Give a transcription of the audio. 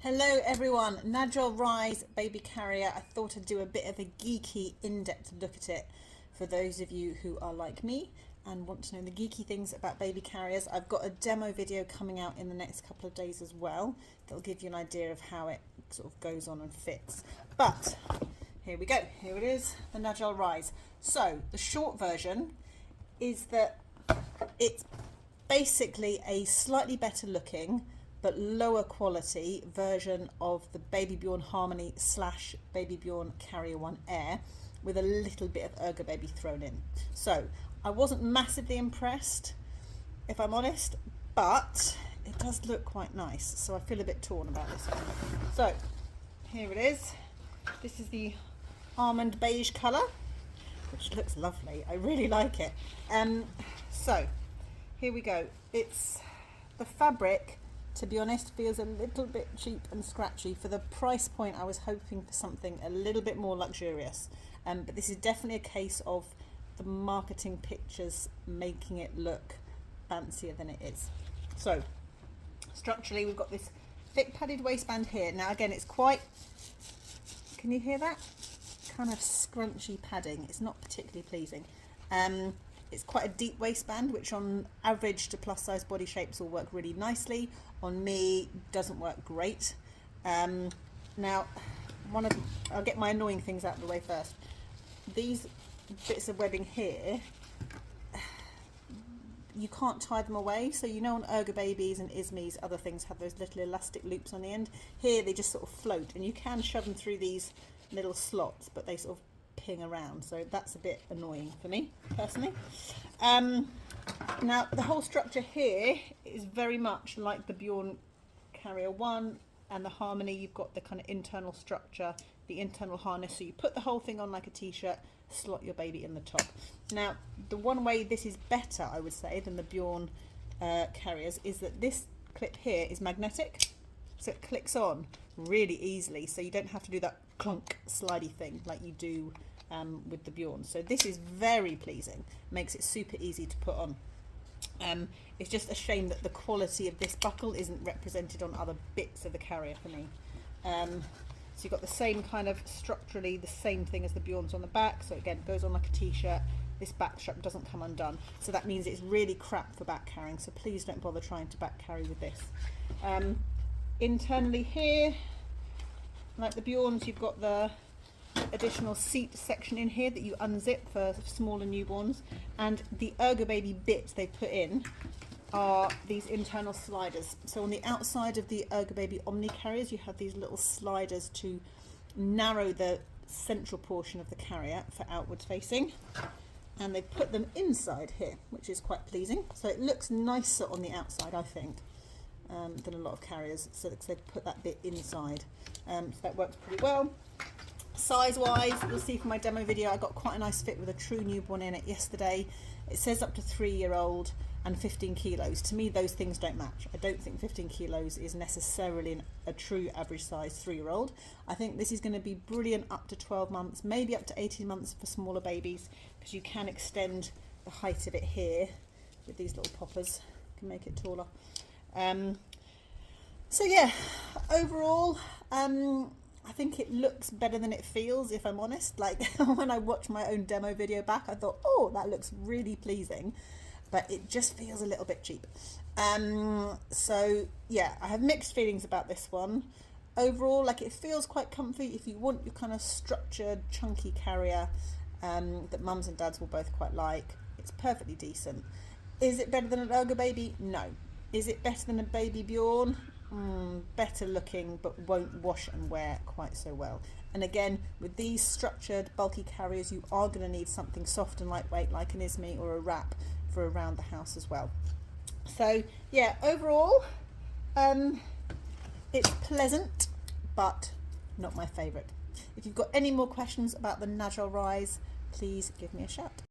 Hello everyone, Najell Rise baby carrier. I thought I'd do a bit of a geeky in-depth look at it for those of you who are like me and want to know the geeky things about baby carriers. I've got a demo video coming out in the next couple of days as well that'll give you an idea of how it sort of goes on and fits. But here we go, here it is, the Najell Rise. So the short version is that it's basically a slightly better looking but lower quality version of the Baby Bjorn Harmony / Baby Bjorn Carrier 1 Air with a little bit of Ergo Baby thrown in. So I wasn't massively impressed, if I'm honest, but it does look quite nice. So I feel a bit torn about this one. So here it is. This is the almond beige colour, which looks lovely. I really like it. So here we go. It's the fabric, to be honest, feels a little bit cheap and scratchy. For the price point, I was hoping for something a little bit more luxurious. But this is definitely a case of the marketing pictures making it look fancier than it is. So, structurally, we've got this thick padded waistband here. Now, again, it's quite, can you hear that? Kind of scrunchy padding. It's not particularly pleasing. It's quite a deep waistband, which on average to plus size body shapes will work really nicely. On me, doesn't work great. Now, I'll get my annoying things out of the way first. These bits of webbing here, you can't tie them away. So you know on Ergo Babies and Ismies, other things have those little elastic loops on the end. Here they just sort of float, and you can shove them through these little slots, but they sort of ping around, so that's a bit annoying for me personally. Now the whole structure here is very much like the Bjorn Carrier 1 and the Harmony. You've got the kind of internal structure, the internal harness, so you put the whole thing on like a t-shirt, slot your baby in the top. Now the one way this is better, I would say, than the Bjorn carriers is that this clip here is magnetic, so it clicks on really easily, so you don't have to do that clunk slidey thing like you do with the Bjorn. So this is very pleasing, makes it super easy to put on. It's just a shame that the quality of this buckle isn't represented on other bits of the carrier for me. So you've got the same kind of structurally the same thing as the Bjorns on the back, so again it goes on like a t-shirt. This back strap doesn't come undone, so that means it's really crap for back carrying, so please don't bother trying to back carry with this. Internally here, like the Bjorns, you've got the additional seat section in here that you unzip for smaller newborns, and the Ergo Baby bits they put in are these internal sliders. So on the outside of the Ergo Baby Omni carriers you have these little sliders to narrow the central portion of the carrier for outwards facing, and they put them inside here, which is quite pleasing. So it looks nicer on the outside, I think, than a lot of carriers, so they've put that bit inside. So that works pretty well. Size wise, you'll see from my demo video, I got quite a nice fit with a true newborn in it yesterday. It says up to 3-year-old and 15 kilos. To me, those things don't match. I don't think 15 kilos is necessarily a true average size 3-year-old. I think this is going to be brilliant up to 12 months, maybe up to 18 months for smaller babies, because you can extend the height of it here with these little poppers. You can make it taller. So yeah, overall, I think it looks better than it feels, if I'm honest. Like when I watched my own demo video back, I thought, oh, that looks really pleasing, but it just feels a little bit cheap. So yeah, I have mixed feelings about this one. Overall, like, it feels quite comfy if you want your kind of structured, chunky carrier that mums and dads will both quite like. It's perfectly decent. Is it better than an Ergo Baby? No. Is it better than a Baby Bjorn? Better looking, but won't wash and wear quite so well. And again, with these structured bulky carriers, you are going to need something soft and lightweight like an Ismi or a wrap for around the house as well. So yeah, overall it's pleasant, but not my favourite. If you've got any more questions about the Najell Rise, please give me a shout.